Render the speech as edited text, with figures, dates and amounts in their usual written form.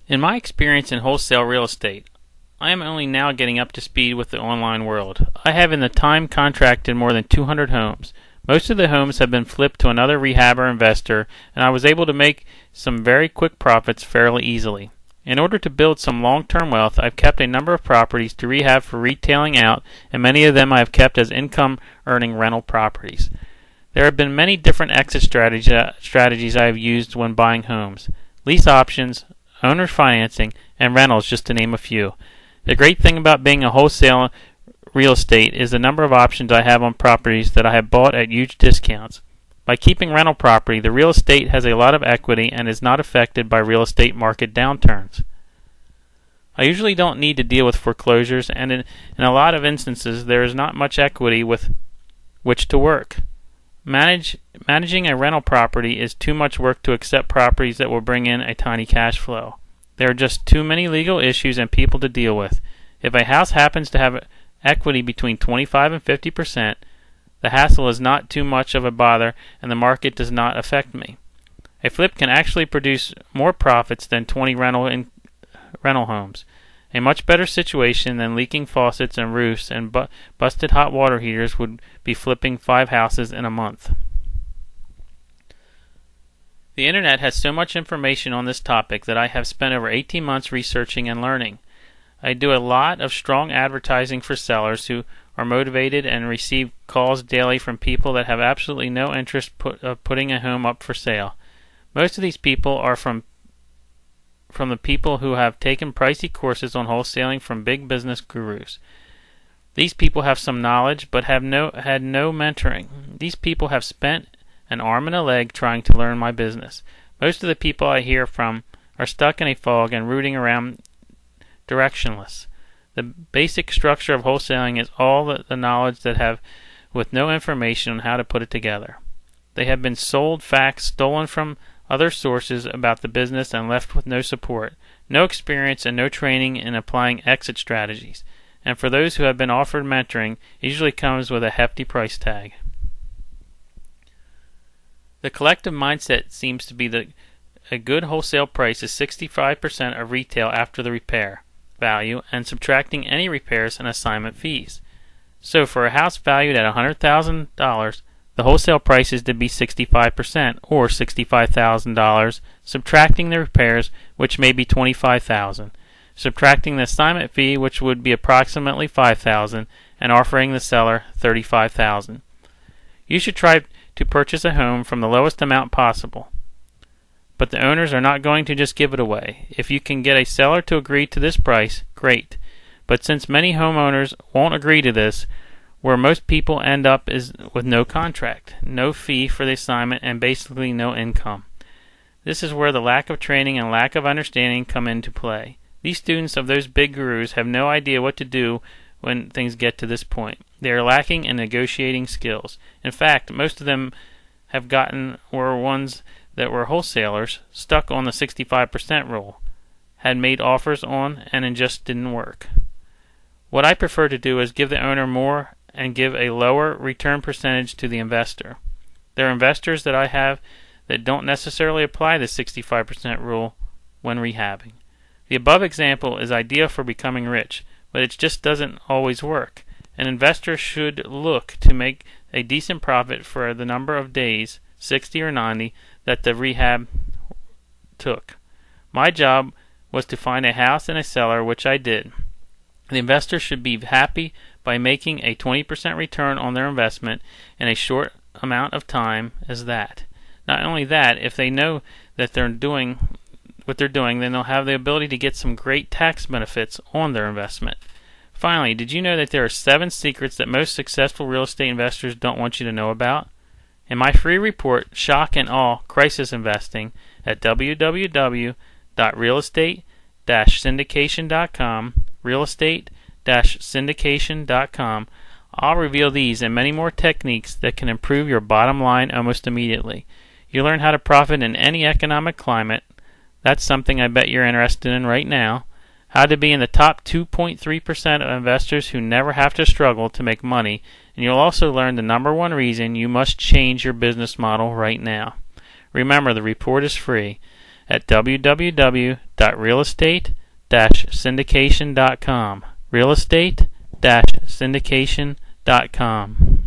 In my experience in wholesale real estate, I am only now getting up to speed with the online world. I have in the time contracted more than 200 homes. Most of the homes have been flipped to another rehabber investor, and I was able to make some very quick profits fairly easily. In order to build some long-term wealth, I've kept a number of properties to rehab for retailing out, and many of them I have kept as income-earning rental properties. There have been many different exit strategies I have used when buying homes. Lease options, owner financing, and rentals, just to name a few. The great thing about being a wholesale real estate is the number of options I have on properties that I have bought at huge discounts. By keeping rental property, the real estate has a lot of equity and is not affected by real estate market downturns. I usually don't need to deal with foreclosures, and in a lot of instances there is not much equity with which to work. Managing a rental property is too much work to accept properties that will bring in a tiny cash flow. There are just too many legal issues and people to deal with. If a house happens to have equity between 25 and 50%, the hassle is not too much of a bother and the market does not affect me. A flip can actually produce more profits than 20 rental homes. A much better situation than leaking faucets and roofs and busted hot water heaters would be flipping 5 houses in a month. The internet has so much information on this topic that I have spent over 18 months researching and learning. I do a lot of strong advertising for sellers who are motivated and receive calls daily from people that have absolutely no interest of putting a home up for sale. Most of these people are from the people who have taken pricey courses on wholesaling from big business gurus. These people have some knowledge but had no mentoring. These people have spent an arm and a leg trying to learn my business. Most of the people I hear from are stuck in a fog and rooting around directionless. The basic structure of wholesaling is all the knowledge that have with no information on how to put it together. They have been sold facts stolen from other sources about the business and left with no support, no experience, and no training in applying exit strategies. And for those who have been offered mentoring, it usually comes with a hefty price tag. The collective mindset seems to be that a good wholesale price is 65% of retail after the repair value and subtracting any repairs and assignment fees. So for a house valued at $100,000, the wholesale price is to be 65%, or $65,000, subtracting the repairs, which may be $25,000, subtracting the assignment fee, which would be approximately $5,000, and offering the seller $35,000. You should try to purchase a home from the lowest amount possible, but the owners are not going to just give it away. If you can get a seller to agree to this price, great. But since many homeowners won't agree to this, where most people end up is with no contract, no fee for the assignment, and basically no income. This is where the lack of training and lack of understanding come into play. These students of those big gurus have no idea what to do when things get to this point. They are lacking in negotiating skills. In fact, most of them were ones that were wholesalers, stuck on the 65% rule, had made offers on, and it just didn't work. What I prefer to do is give the owner more and give a lower return percentage to the investor. There are investors that I have that don't necessarily apply the 65% rule when rehabbing. The above example is ideal for becoming rich, but it just doesn't always work. An investor should look to make a decent profit for the number of days, 60 or 90, that the rehab took. My job was to find a house and a seller, which I did. The investor should be happy by making a 20% return on their investment in a short amount of time as that. Not only that, if they know that they're doing what they're doing, then they'll have the ability to get some great tax benefits on their investment. Finally, did you know that there are 7 secrets that most successful real estate investors don't want you to know about? In my free report, Shock and Awe Crisis Investing, at www.realestate-syndication.com, realestate-syndication.com, I'll reveal these and many more techniques that can improve your bottom line almost immediately. You learn how to profit in any economic climate. That's something I bet you're interested in right now. How to be in the top 2.3% of investors who never have to struggle to make money, and you'll also learn the number one reason you must change your business model right now. Remember, the report is free at www.realestate-syndication.com. www.realestate-syndication.com. realestate-syndication.com.